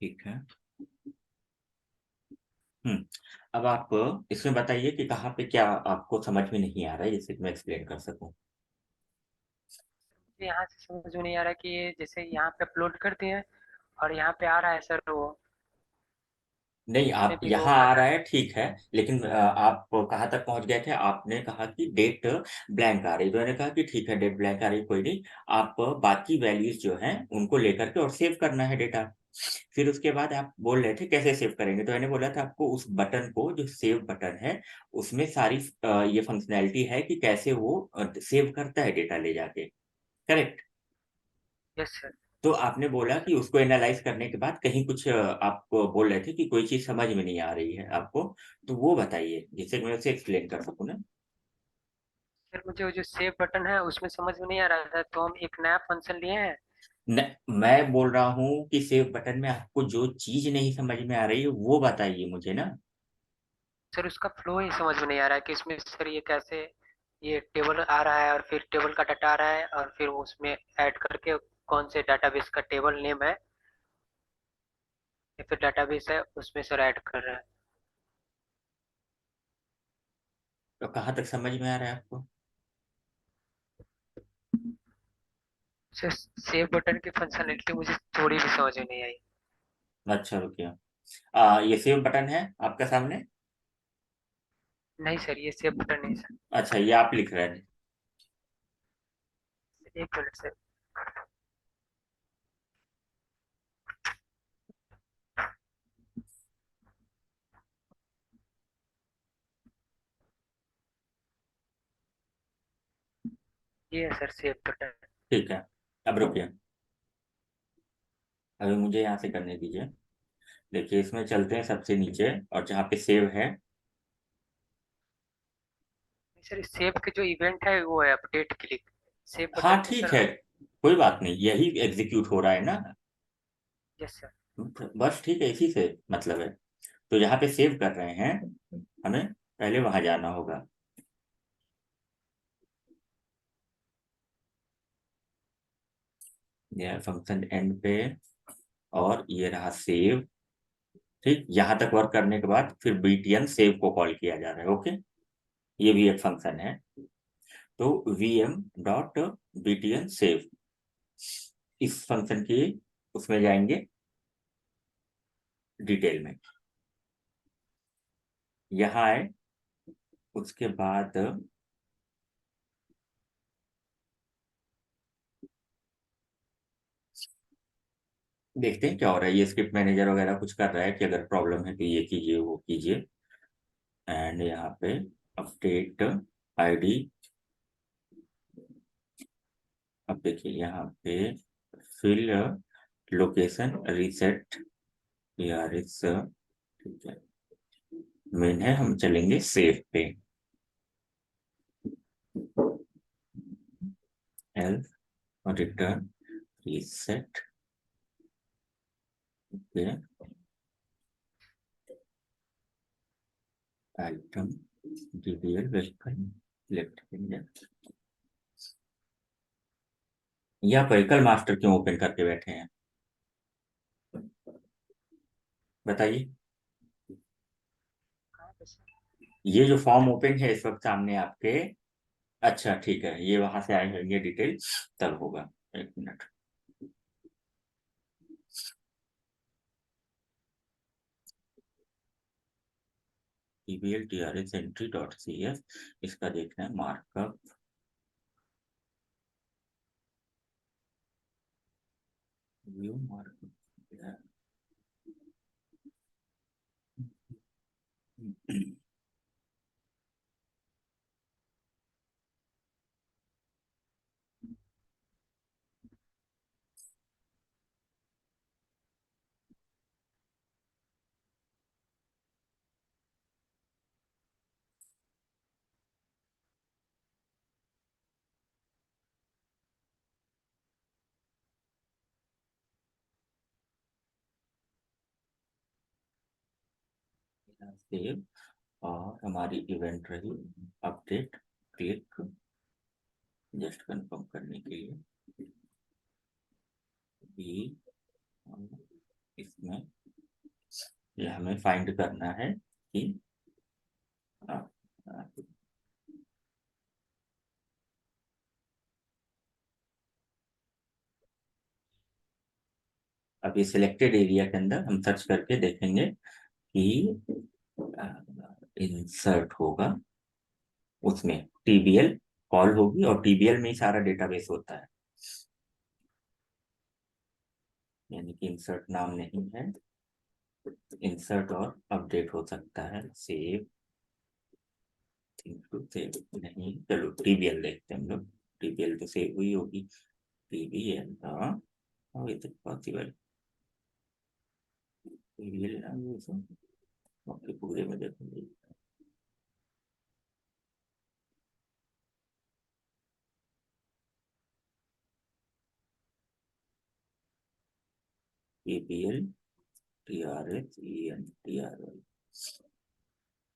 ठीक है। हम्म। अब आप इसमें बताइए कि कहाँ पे क्या आपको समझ में नहीं आ रहा है, जिससे कि मैं एक्सप्लेन कर सकूं। मुझे यहाँ से समझ में नहीं आ रहा कि ये जैसे यहाँ पे अपलोड करते हैं और यहाँ पे आ रहा है सर वो नहीं, इसमें आप भी वो यहाँ कर आ रहा रहा है। है, ठीक है, लेकिन आप कहाँ तक पहुंच गए थे? आपने कहा कि डेट ब्लैंक आ रही, तो मैंने कहा कि ठीक है, डेट ब्लैंक आ रही, कोई नहीं। आप बाकी वैल्यूज जो हैं उनको लेकर के और सेव करना है डेटा। फिर उसके बाद आप बोल रहे थे कैसे सेव करेंगे, तो मैंने बोला था आपको उस बटन को, जो सेव बटन है, उसमें सारी ये फंक्शनैलिटी है कि कैसे वो सेव करता है डेटा ले जाके। करेक्ट। Yes sir. तो आपने बोला कि उसको एनालाइज करने के बाद कहीं कुछ आप बोल रहे थे कि कोई चीज समझ में नहीं आ रही है आपको। तो वो बताइए जिससे कि मैं उसे एक्सप्लेन कर सकूं ना। सर मुझे वो जो सेव बटन है उसमें समझ में नहीं आ रहा था, तो हम एक नया फंक्शन लिए हैं। मैं बोल रहा हूँ कि सेव बटन में आपको जो चीज नहीं समझ में आ रही है वो बताइए मुझे ना। सर उसका फ्लो ही समझ में नहीं आ रहा है कि इसमें सर ये कैसे ये टेबल आ रहा है और फिर टेबल का डाटा आ रहा है और फिर वो उसमें ऐड करके कौन से डाटाबेस का टेबल नेम है या फिर डाटाबेस है उसमें सर ऐड कर रहा है। तो कहाँ तक समझ में आ रहा है आपको? सर सेव बटन की फंक्शनलिटी मुझे थोड़ी भी समझ में नहीं आई। अच्छा, रुकिए। ये सेव बटन है आपका सामने? नहीं सर ये सेव बटन नहीं सर। अच्छा, ये आप लिख रहे हैं? एक मिनट सर। ये है सर सेव बटन। ठीक है। अब रुकिए, अभी मुझे यहाँ से करने दीजिए। देखिए, इसमें चलते हैं सबसे नीचे, और जहाँ पे सेव है। सर सेव के जो इवेंट है वो है अपडेट क्लिक। सेव हाँ, बटन में ठीक सर है, कोई बात नहीं, यही एग्जीक्यूट हो रहा है ना। Yes sir. बस ठीक है, इसी से मतलब है। तो यहाँ पे सेव कर रहे हैं, हमें पहले वहां जाना होगा। यह फंक्शन एंड पे, और ये रहा सेव। ठीक, यहाँ तक वर्क करने के बाद फिर btn सेव को कॉल किया जा रहा है। ओके, ये भी एक फंक्शन है। तो vm डॉट btn सेव, इस फंक्शन की उसमें जाएंगे डिटेल में। यहाँ आए, उसके बाद देखते हैं क्या हो रहा है। ये स्क्रिप्ट मैनेजर वगैरह कुछ कर रहा है कि अगर प्रॉब्लम है तो ये कीजिए वो कीजिए। एंड यहाँ पे अपडेट आईडी। अब देखिए यहाँ पे फिल लोकेशन रीसेट यारिस। ठीक है, मेन है, हम चलेंगे सेव पे। Else return reset. Okay, item DDL vehicle select. या व्हीकल मास्टर क्यों ओपन करके बैठे हैं, बताइए। कहाँ पे सर। ये जो फॉर्म ओपन है इस वक्त सामने आपके। अच्छा, ठीक है, ये वहां से आए होंगे डिटेल, तब होगा। एक minute. TBL TRS entry dot C S, इसका देखना है मार्कअप। View markup. सेव, और हमारी इवेंट रही अपडेट क्लिक, जस्ट कंफर्म करने के लिए भी। इसमें ये हमें फाइंड करना है कि आ, आ, अभी सिलेक्टेड एरिया के अंदर हम सर्च करके देखेंगे कि इंसर्ट होगा, उसमें टीबीएल कॉल होगी और टीबीएल में ही सारा डेटाबेस होता है, यानी कि इंसर्ट नाम नहीं है, इंसर्ट और अपडेट हो सकता है, सेव टू सेव नहीं। चलो टीबीएल देखते हैं हम लोग, टीबीएल तो सेव हुई होगी, टीबीएल हाउ इज इट पॉसिबल, टीबीएल पूरे में देखो, टीबीएल टीआरएस ईएनटीआरएल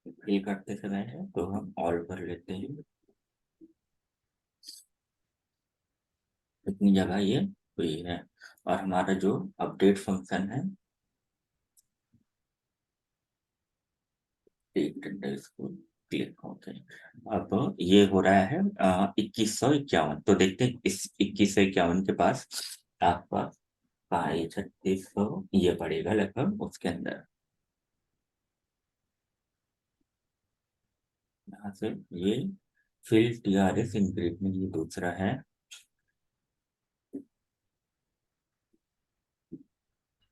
फिल करते समय है तो हम ऑल कर लेते हैं, इतनी जगह ये हुई है। और हमारा जो अपडेट फंक्शन है, क्लिक होते हैं। अब ये हो रहा है 2151, तो देखते हैं इस 2151 के पास आपका कहाँ ये 3600 ये पड़ेगा लगभग उसके अंदर, यहाँ से ये फिल टीआरएस इंक्रीमेंट ये दूसरा है।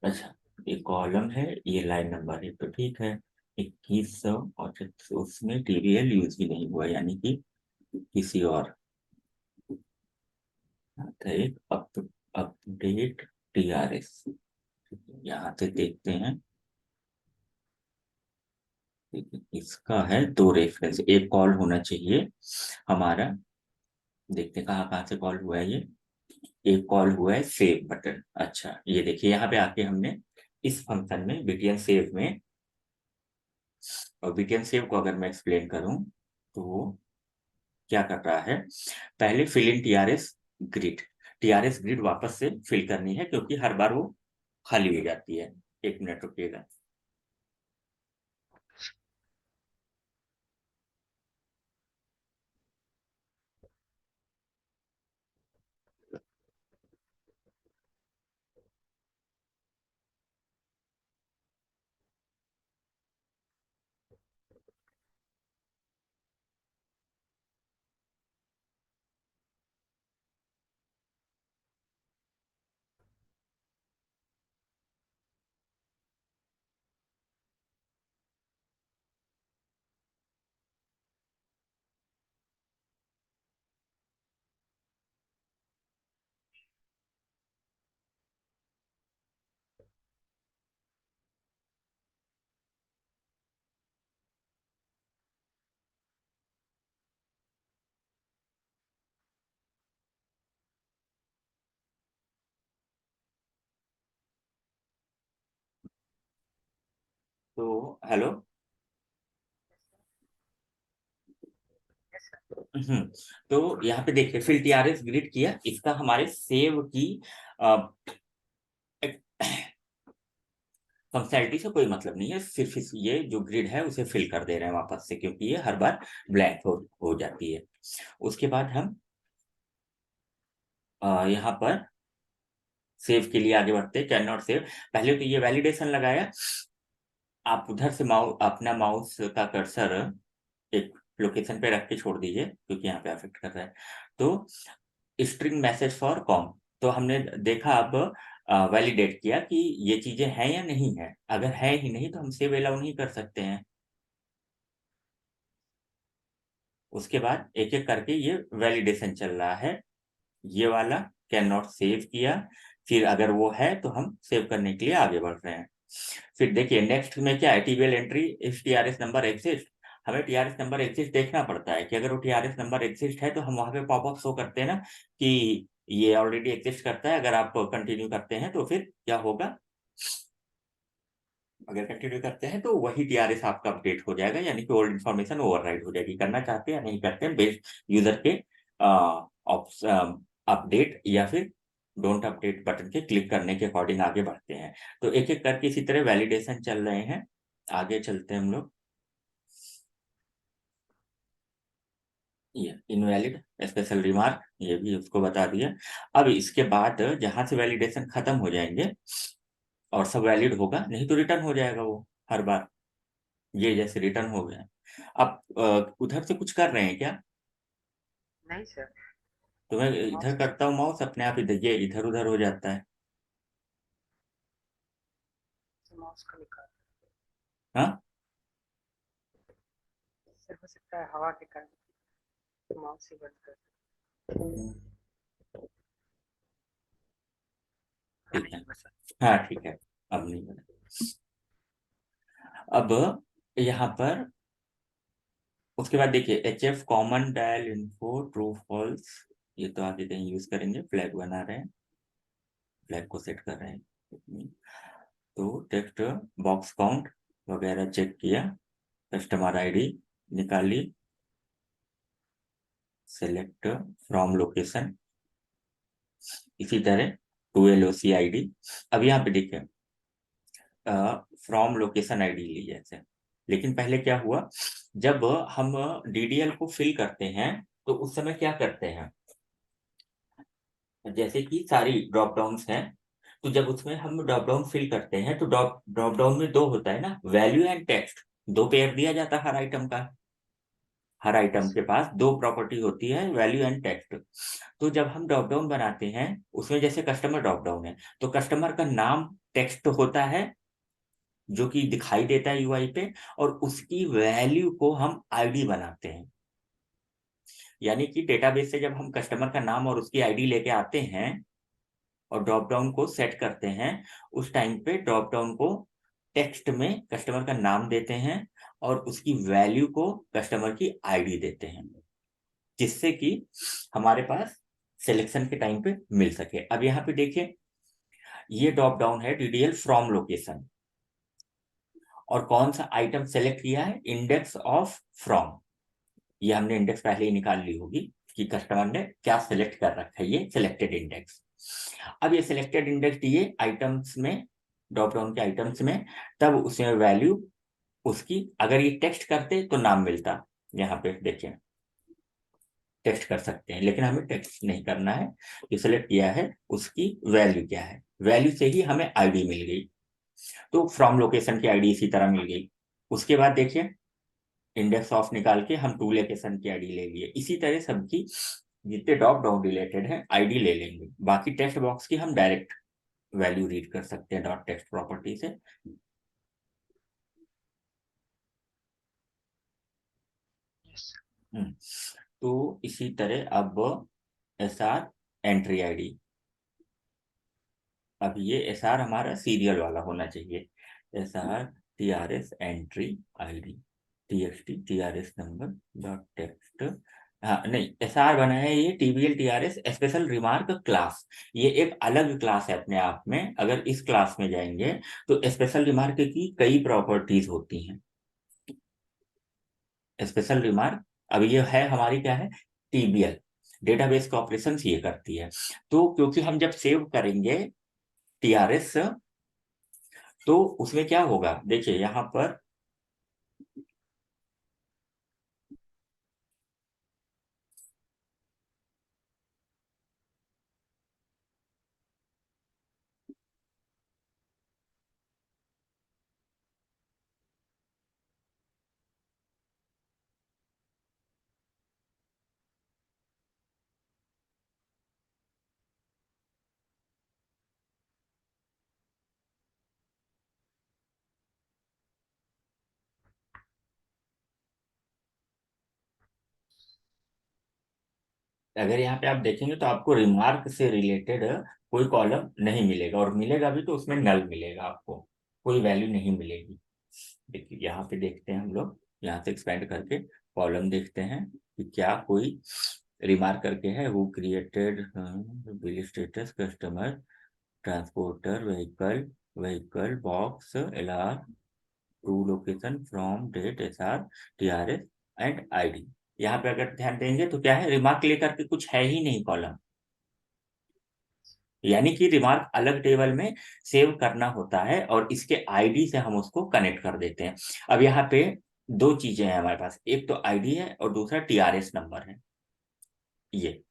अच्छा, ये कॉलम है, ये लाइन नंबर है, तो ठीक है। 2100 और उसमें टीवीएल यूज भी नहीं हुआ, यानी कि किसी और एक अपडेट टीआरएस, यहाँ से देखते हैं। ठीक है, इसका है दो रेफरेंस, एक कॉल होना चाहिए हमारा, देखते हैं कहाँ कहाँ से कॉल हुआ है ये। एक कॉल हुआ है सेव बटन, अच्छा ये देखिए यहाँ पे आके हमने इस फंक्शन में बीटीएन सेव में, और बीटीएन सेव को अगर मैं एक्सप्लेन करूं तो वो क्या कर रहा है, पहले fill in grid TRS grid वापस से फिल करनी है क्योंकि हर बार वो खाली हो जाती है। एक मिनट रुकिएगा। तो हेलो। तो यहाँ पे देखिए फिल टीआरएस ग्रिड किया, इसका हमारे सेव की फंक्शनैलिटी से कोई मतलब नहीं है, सिर्फ ये जो ग्रिड है उसे फिल कर दे रहे हैं वापस से क्योंकि ये हर बार ब्लैंक हो जाती है। उसके बाद हम यहाँ पर सेव के लिए आगे बढ़ते हैं, कैन नॉट सेव। पहले तो ये वैलिडेशन लगाया, आप उधर से अपना माउस का कर्सर एक लोकेशन पे रख के छोड़ दीजिए क्योंकि यहाँ पे अफेक्ट कर रहा है। तो स्ट्रिंग मैसेज फॉर कॉम, तो हमने देखा अब वैलिडेट किया कि ये चीजें हैं या नहीं है, अगर है ही नहीं तो हम सेव अलाउ नहीं कर सकते हैं। उसके बाद एक एक करके ये वैलिडेशन चल रहा है, ये वाला कैन नॉट सेव किया, फिर अगर वो है तो हम सेव करने के लिए आगे बढ़ रहे हैं। फिर देखिए नेक्स्ट में क्या है, टीबीएल एंट्री इस टीआरएस नंबर एग्जिस्ट, हमें टीआरएस नंबर एग्जिस्ट देखना पड़ता है कि अगर वो टीआरएस नंबर एग्जिस्ट है तो हम वहां पे पॉपअप शो करते हैं ना कि ये ऑलरेडी एग्जिस्ट करता है। अगर आप कंटिन्यू करते हैं तो फिर क्या होगा, अगर कंटिन्यू करते हैं तो वही टीआरएस आपका अपडेट हो जाएगा, यानी कि ओल्ड इन्फॉर्मेशन ओवरराइड हो जाएगी। करना चाहते हैं या नहीं करते हैं बेस्ड यूजर के अपडेट या फिर डोंट अपडेट बटन के क्लिक करने के अकॉर्डिंग आगे बढ़ते हैं। तो एक एक करके इसी तरह वैलिडेशन चल रहे हैं, आगे चलते हैं हम लोग। ये इनवैलिड स्पेशल रिमार्क, ये भी उसको बता दिया। अब इसके बाद जहां से वैलिडेशन खत्म हो जाएंगे और सब वैलिड होगा, नहीं तो रिटर्न हो जाएगा वो हर बार, ये जैसे रिटर्न हो गया। अब उधर से कुछ कर रहे हैं क्या? नहीं सर। तो मैं माउस इधर करता हूँ माउस अपने आप इधर ये इधर उधर हो जाता है। माउस का निकाल हाँ, सर, हो सकता है हवा के कारण माउस ही बंद कर। अब ठीक नहीं है। हुआ सर। हाँ ठीक है, अब नहीं बना। अब यहाँ पर उसके बाद देखिए H F common dial info true false, ये तो आगे कहीं यूज करेंगे, फ्लैग बना रहे हैं, फ्लैग को सेट कर रहे हैं। तो टेक्स्ट बॉक्स काउंट वगैरह चेक किया, कस्टमर आईडी निकाली, सेलेक्ट फ्रॉम लोकेशन, इसी तरह to L O C I D. अब यहाँ पे देखिए फ्रॉम लोकेशन आईडी ली जैसे, लेकिन पहले क्या हुआ, जब हम डीडीएल को फिल करते हैं तो उस समय क्या करते हैं, जैसे कि सारी ड्रॉप डाउन्स हैं, तो जब उसमें हम ड्रॉप डाउन फिल करते हैं तो ड्रॉप डाउन में दो होता है ना, वैल्यू एंड टेक्स्ट, दो पेयर दिया जाता है हर आइटम का। हर आइटम के पास दो प्रॉपर्टी होती है, वैल्यू एंड टेक्स्ट। तो जब हम ड्रॉप डाउन बनाते हैं उसमें जैसे कस्टमर ड्रॉप डाउन है, तो कस्टमर का नाम टेक्स्ट होता है जो कि दिखाई देता है यूआई पे, और उसकी वैल्यू को हम आईडी बनाते हैं। यानी कि डेटाबेस से जब हम कस्टमर का नाम और उसकी आईडी लेके आते हैं और ड्रॉप डाउन को सेट करते हैं, उस टाइम पे ड्रॉप डाउन को टेक्स्ट में कस्टमर का नाम देते हैं और उसकी वैल्यू को कस्टमर की आईडी देते हैं, जिससे कि हमारे पास सिलेक्शन के टाइम पे मिल सके। अब यहाँ पे देखिए ये ड्रॉप डाउन है डीडीएल फ्रॉम लोकेशन, और कौन सा आइटम सेलेक्ट किया है, इंडेक्स ऑफ फ्रॉम। ये हमने इंडेक्स पहले ही निकाल ली होगी कि कस्टमर ने क्या सिलेक्ट कर रखा है, ये सिलेक्टेड इंडेक्स। अब ये सिलेक्टेड इंडेक्स दिए आइटम्स में, ड्रॉप डाउन के आइटम्स में, तब उसमें वैल्यू उसकी, अगर ये टेक्स्ट करते तो नाम मिलता। यहाँ पे देखिए टेक्स्ट कर सकते हैं, लेकिन हमें टेक्स्ट नहीं करना है, जो सिलेक्ट किया है उसकी वैल्यू क्या है, वैल्यू से ही हमें आईडी मिल गई। तो फ्रॉम लोकेशन की आईडी इसी तरह मिल गई। उसके बाद देखिए इंडेक्स ऑफ निकाल के हम टू लोकेशन की आईडी ले लिए, इसी तरह सबकी जितने ड्रॉप डाउन रिलेटेड है आईडी ले लेंगे। बाकी टेक्स्ट बॉक्स की हम डायरेक्ट वैल्यू रीड कर सकते हैं डॉट टेक्स्ट प्रॉपर्टी से। यस। तो इसी तरह अब एस आर एंट्री आईडी, अब ये एस आर हमारा सीरियल वाला होना चाहिए, S R T R S entry ID, T X T R S number dot text. हाँ नहीं, एस आर बना है ये TBL T R S special remark class, ये एक अलग क्लास है अपने आप में। अगर इस क्लास में जाएंगे तो स्पेशल रिमार्क की कई प्रॉपर्टीज होती हैं। स्पेशल रिमार्क, अब ये है हमारी क्या है, टीबीएल, डेटाबेस का ऑपरेशन ये करती है। तो क्योंकि हम जब सेव करेंगे टीआरएस, तो उसमें क्या होगा देखिए यहाँ पर, अगर यहाँ पे आप देखेंगे तो आपको रिमार्क से रिलेटेड कोई कॉलम नहीं मिलेगा, और मिलेगा भी तो उसमें नल मिलेगा, आपको कोई वैल्यू नहीं मिलेगी। देखिए यहाँ पे देखते हैं हम लोग, यहाँ से एक्सपेंड करके कॉलम देखते हैं कि क्या कोई रिमार्क करके है, वो created bill status customer transporter vehicle, vehicle box L R to location from date S R T R S and ID. यहाँ पे अगर ध्यान देंगे तो क्या है, रिमार्क लेकर के कुछ है ही नहीं कॉलम, यानी कि रिमार्क अलग टेबल में सेव करना होता है और इसके आईडी से हम उसको कनेक्ट कर देते हैं। अब यहाँ पे दो चीजें हैं हमारे पास, एक तो आईडी है और दूसरा टीआरएस नंबर है ये।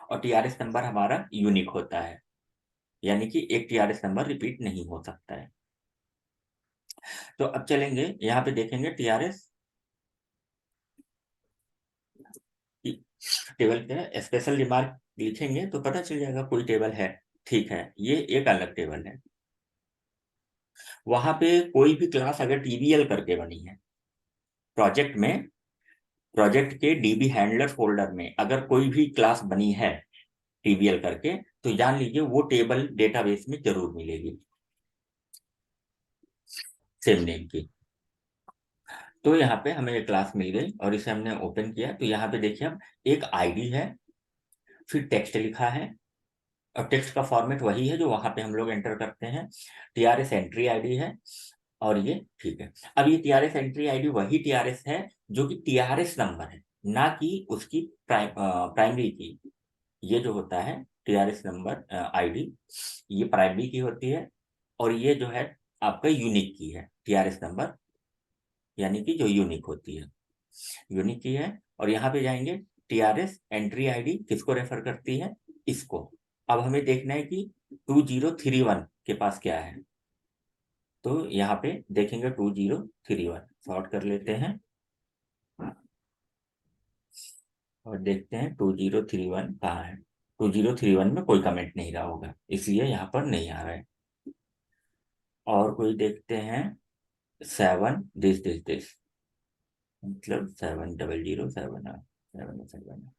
और टीआरएस नंबर हमारा यूनिक होता है, यानी कि एक टीआरएस नंबर रिपीट नहीं हो सकता है। तो अब चलेंगे यहाँ पे देखेंगे टीआरएस टेबल क्या है, स्पेशल रिमार्क लिखेंगे तो पता चल जाएगा कोई टेबल है। ठीक है, ये एक अलग टेबल है। वहां पे कोई भी क्लास अगर टीबीएल करके बनी है प्रोजेक्ट में, प्रोजेक्ट के डीबी हैंडलर फोल्डर में अगर कोई भी क्लास बनी है टीबीएल करके, तो जान लीजिए वो टेबल डेटाबेस में जरूर मिलेगी सेम नेम की। तो यहाँ पे हमें एक क्लास मिल गई और इसे हमने ओपन किया, तो यहाँ पे देखिए अब एक आईडी है, फिर टेक्स्ट लिखा है और टेक्स्ट का फॉर्मेट वही है जो वहां पे हम लोग एंटर करते हैं। टीआरएस एंट्री आईडी है और ये ठीक है। अब ये टीआरएस एंट्री आईडी वही टीआरएस है जो कि टीआरएस नंबर है, ना कि उसकी प्राइमरी की। ये जो होता है टीआरएस नंबर आईडी, ये प्राइमरी की होती है और ये जो है आपका यूनिक की है टीआरएस नंबर, यानी कि जो यूनिक होती है, यूनिक की है। और यहाँ पे जाएंगे टीआरएस एंट्री आईडी किसको रेफर करती है, इसको। अब हमें देखना है कि 2031 के पास क्या है, तो यहाँ पे देखेंगे 2031 सॉर्ट कर लेते हैं और देखते हैं 2031 कहाँ है। 2031 में कोई कमेंट नहीं रहा होगा, इसलिए यहाँ पर नहीं आ रहा है। और कोई देखते हैं 7 दिस मतलब 700 7 7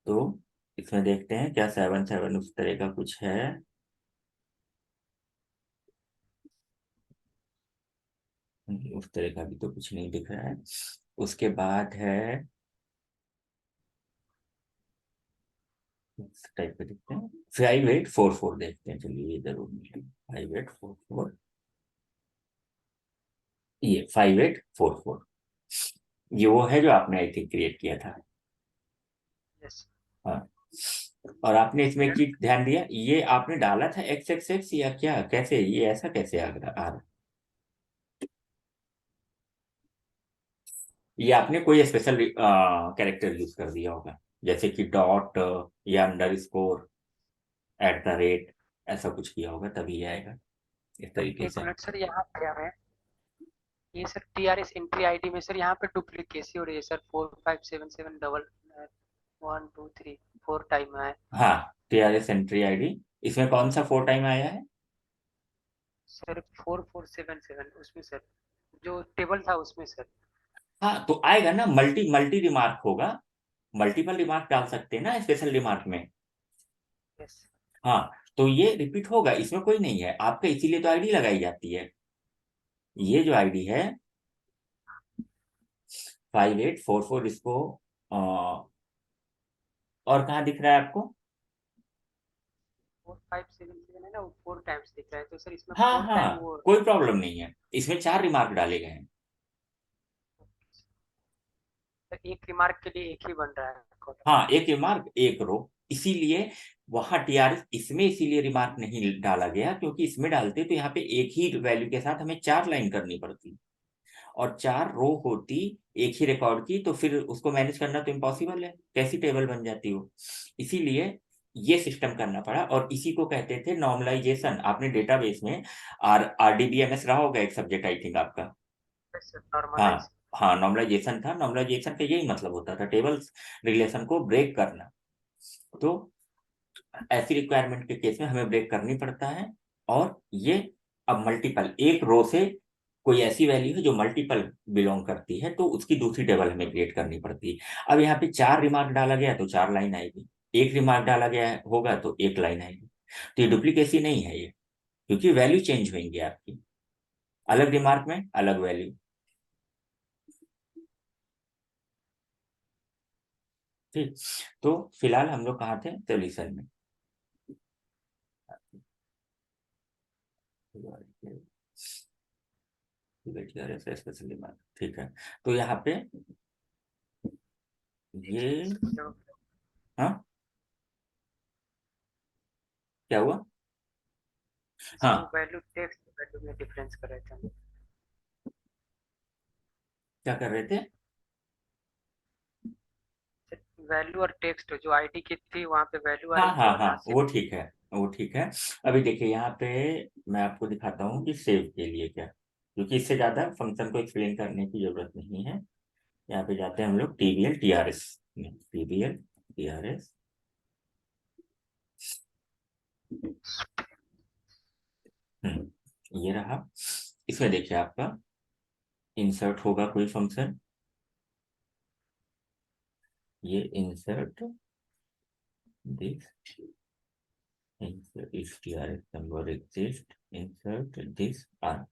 तो इसमें देखते हैं क्या 7 उस तरह का कुछ है। उस तरह का भी तो कुछ नहीं दिख रहा है। उसके बाद है इस टाइप का देखते हैं 5844 देखते हैं, चलिए ये जरूर मिले 5844, ये 5844 ये वो है जो आपने आई थिंक क्रिएट किया था। यस। हाँ, और आपने इसमें एक चीज ध्यान दिया, ये आपने डाला था एक्स एक्स एक्स या क्या, कैसे ये ऐसा कैसे आ रहा? ये आपने कोई स्पेशल कैरेक्टर यूज कर दिया होगा, जैसे कि डॉट या अंडरस्कोर @ ऐसा कुछ किया होगा तभी ये आएगा इस सर तरीके एक से। मिनट सर, यहाँ पे क्या है, ये सर टीआरएस एंट्री आईडी में सर यहाँ पे डुप्लीकेसी हो रही है सर, 4577 1 2 3 4 टाइम है हाँ, टीआरएस एंट्री आईडी, इसमें कौन सा 4 टाइम आया है? सर। 4477 उसमें सर, जो टेबल था उसमें सर। हाँ, तो आएगा ना, मल्टी मल्टी रिमार्क होगा, मल्टीपल रिमार्क डाल सकते हैं ना स्पेशल रिमार्क में। यस। हाँ, तो ये रिपीट होगा, इसमें कोई नहीं है आपका, इसीलिए तो आईडी लगाई जाती है। ये जो आईडी है 5844, इसको और कहाँ दिख रहा है आपको? 4577 है ना, वो 4 टाइम्स दिख रहा है, तो सर इसमें हाँ 4 टाइम हाँ, वो। कोई प्रॉब्लम नहीं है, इसमें 4 रिमार्क डाले गए हैं। सर एक रिमार्क के लिए एक ही बन रहा है कॉलम। हाँ, एक रिमार्क एक रो, इसीलिए वहां टीआरएस इसमें इसीलिए रिमार्क नहीं डाला गया, क्योंकि इसमें डालते तो यहाँ पे एक ही वैल्यू के साथ हमें 4 लाइन करनी पड़ती और 4 रो होती एक ही रिकॉर्ड की, तो फिर उसको मैनेज करना तो इम्पॉसिबल है, कैसी टेबल बन जाती हो। इसीलिए ये सिस्टम करना पड़ा और इसी को कहते थे नॉर्मलाइजेशन। आपने डेटाबेस में आरडीबीएमएस रहा होगा एक सब्जेक्ट आई थिंक आपका। नॉर्मलाइज। हाँ हाँ, नॉर्मलाइजेशन था, नॉर्मलाइजेशन का यही मतलब होता था टेबल्स रिलेशन को ब्रेक करना। तो ऐसी रिक्वायरमेंट के केस में हमें ब्रेक करनी पड़ता है। और ये अब मल्टीपल एक रो से कोई ऐसी वैल्यू है जो मल्टीपल बिलोंग करती है, तो उसकी दूसरी टेबल हमें क्रिएट करनी पड़ती है। अब यहाँ पे 4 रिमार्क डाला गया तो 4 लाइन आएगी, एक रिमार्क डाला गया होगा तो एक लाइन आएगी। तो ये डुप्लीकेसी नहीं है ये, क्योंकि वैल्यू चेंज होंगी आपकी, अलग रिमार्क में अलग वैल्यू। ठीक, तो फिलहाल हम लोग कहाँ थे, सोल्यूशन में। स्पेशल रिमार्क, ठीक है। तो यहाँ पे ये, हाँ क्या हुआ? सर वो हाँ, वैल्यू टेक्स्ट वैल्यू में डिफरेंस कर रहे थे हम। क्या कर रहे थे? वैल्यू और टेक्स्ट जो आईडी की थी वहाँ पे वैल्यू आ हाँ रही थी हाँ और हाँ, यहाँ वो सिर्फ ठीक है, वो ठीक है। अभी देखिए यहाँ पे मैं आपको दिखाता हूँ कि सेव के लिए क्या, क्योंकि इससे ज्यादा फंक्शन को एक्सप्लेन करने की जरूरत नहीं है। यहाँ पे जाते हैं हम लोग टीबीएल टीआरएस में, टीबीएल टीआरएस। ये रहा। इसमें देखिए आपका इंसर्ट होगा कोई फंक्शन, ये insert this, insert str number exist, insert this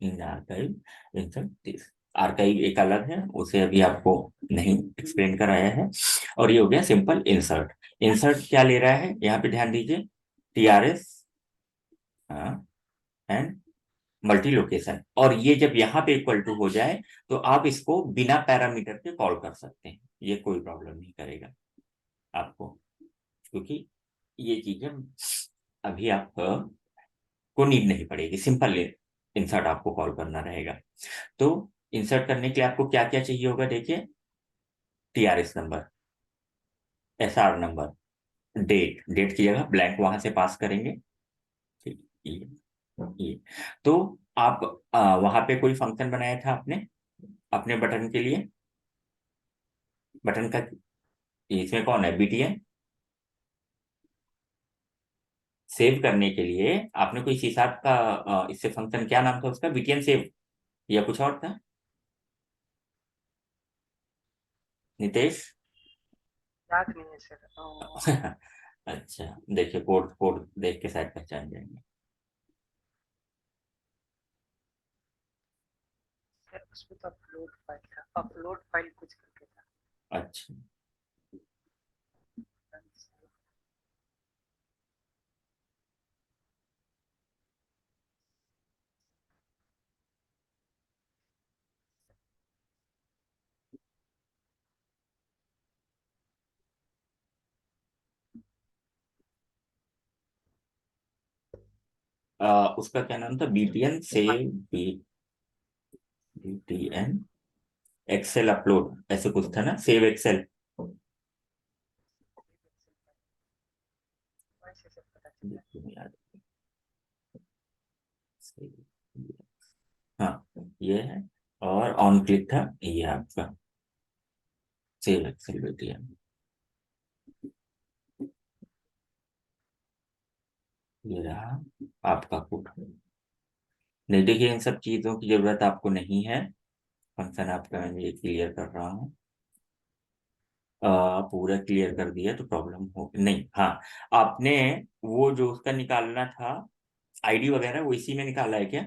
in archive, insert this। Archive एक अलग है, उसे अभी आपको नहीं एक्सप्लेन कराया है। और ये हो गया सिंपल इंसर्ट। इंसर्ट क्या ले रहा है, यहाँ पे ध्यान दीजिए, टीआरएस एंड मल्टी लोकेशन, और ये जब यहाँ पे इक्वल टू हो जाए तो आप इसको बिना पैरामीटर के कॉल कर सकते हैं, ये कोई प्रॉब्लम नहीं करेगा आपको, क्योंकि ये चीजें अभी आप को नीड नहीं पड़ेगी, सिंपल इंसर्ट आपको कॉल करना रहेगा। तो इंसर्ट करने के लिए आपको क्या क्या चाहिए होगा, देखिए, TRS number, SR number, date, date की जगह ब्लैंक वहां से पास करेंगे। ठीक, ये तो आप वहां पे कोई फंक्शन बनाया था आपने अपने बटन के लिए, बटन का, इसमें कौन है, बीटीएन। सेव करने के लिए आपने कोई सी शार्प का इससे फंक्शन क्या नाम था उसका, बीटीएन सेव, या कुछ और था, नितेश? याद नहीं है सर। अच्छा, देखिए कोड कोड देख के शायद पहचान जाएंगे। सर उसमें तो अपलोड फाइल था, अपलोड फाइल कुछ करके था। अच्छा, उसका क्या नाम था, BTN save, BTN excel upload, ऐसे कुछ था ना, सेव एक्सेल। वैसे से पता चला। हाँ, ये है। और ऑन क्लिक था ये आपका, सेव एक्सेल बीटीएन, ये रहा आपका कोड। नहीं, देखिए इन सब चीजों की जरूरत आपको नहीं है, फंक्शन आपका मैं ये क्लियर कर रहा हूँ। पूरा क्लियर कर दिया तो प्रॉब्लम हो नहीं, हाँ, आपने वो जो उसका निकालना था आईडी वगैरह, वो इसी में निकाला है क्या,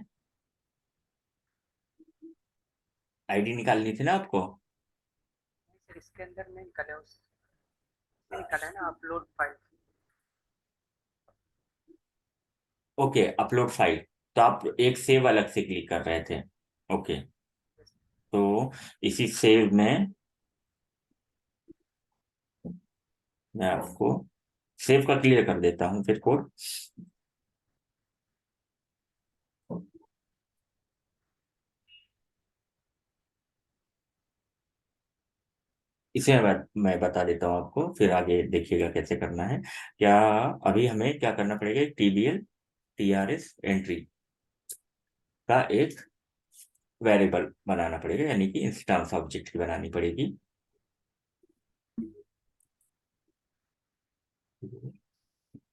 आईडी निकालनी थी ना आपको? नहीं सर इसके अंदर नहीं निकाला, उसमें निकाला है ना upload file. Okay, upload file, तो आप एक सेव अलग से क्लिक कर रहे थे। ओके, तो इसी सेव में मैं आपको सेव का क्लियर कर देता हूँ फिर कोड। इसे मैं बता देता हूँ आपको, फिर आगे देखिएगा कैसे करना है। क्या, अभी हमें क्या करना पड़ेगा, टीबीएल टीआरएस एंट्री का एक वेरिएबल बनाना पड़ेगा, यानी कि इंस्टेंस ऑब्जेक्ट की बनानी पड़ेगी।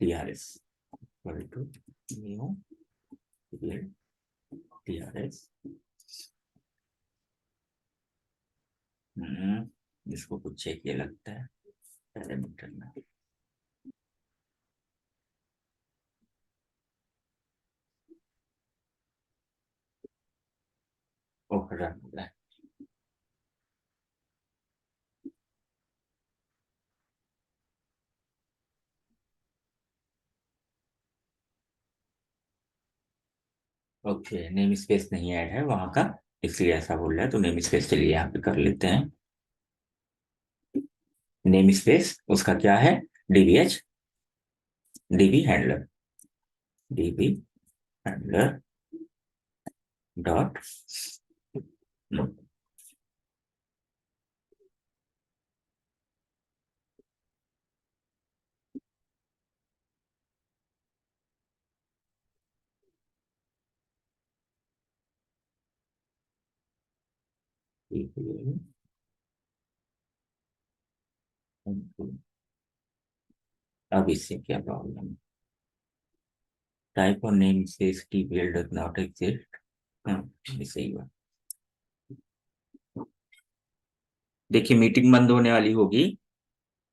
TRS equal to new TRS, इसको कुछ चाहिए लगता है पैरामीटर में। ओह, रन हो रहा है। ओके, नेम स्पेस नहीं ऐड है वहां का, इसलिए ऐसा बोल रहा है, तो नेम स्पेस चलिए यहाँ पे कर लेते हैं। नेम स्पेस उसका क्या है, DBH, DB handler. db handler dot अब इससे क्या प्रॉब्लम? टाइप और नेम से tbl does not exist। ये सही बात। देखिए मीटिंग बंद होने वाली होगी,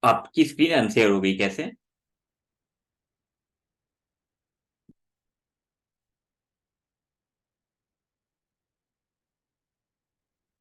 आपकी स्क्रीन अनशेयर होगी कैसे?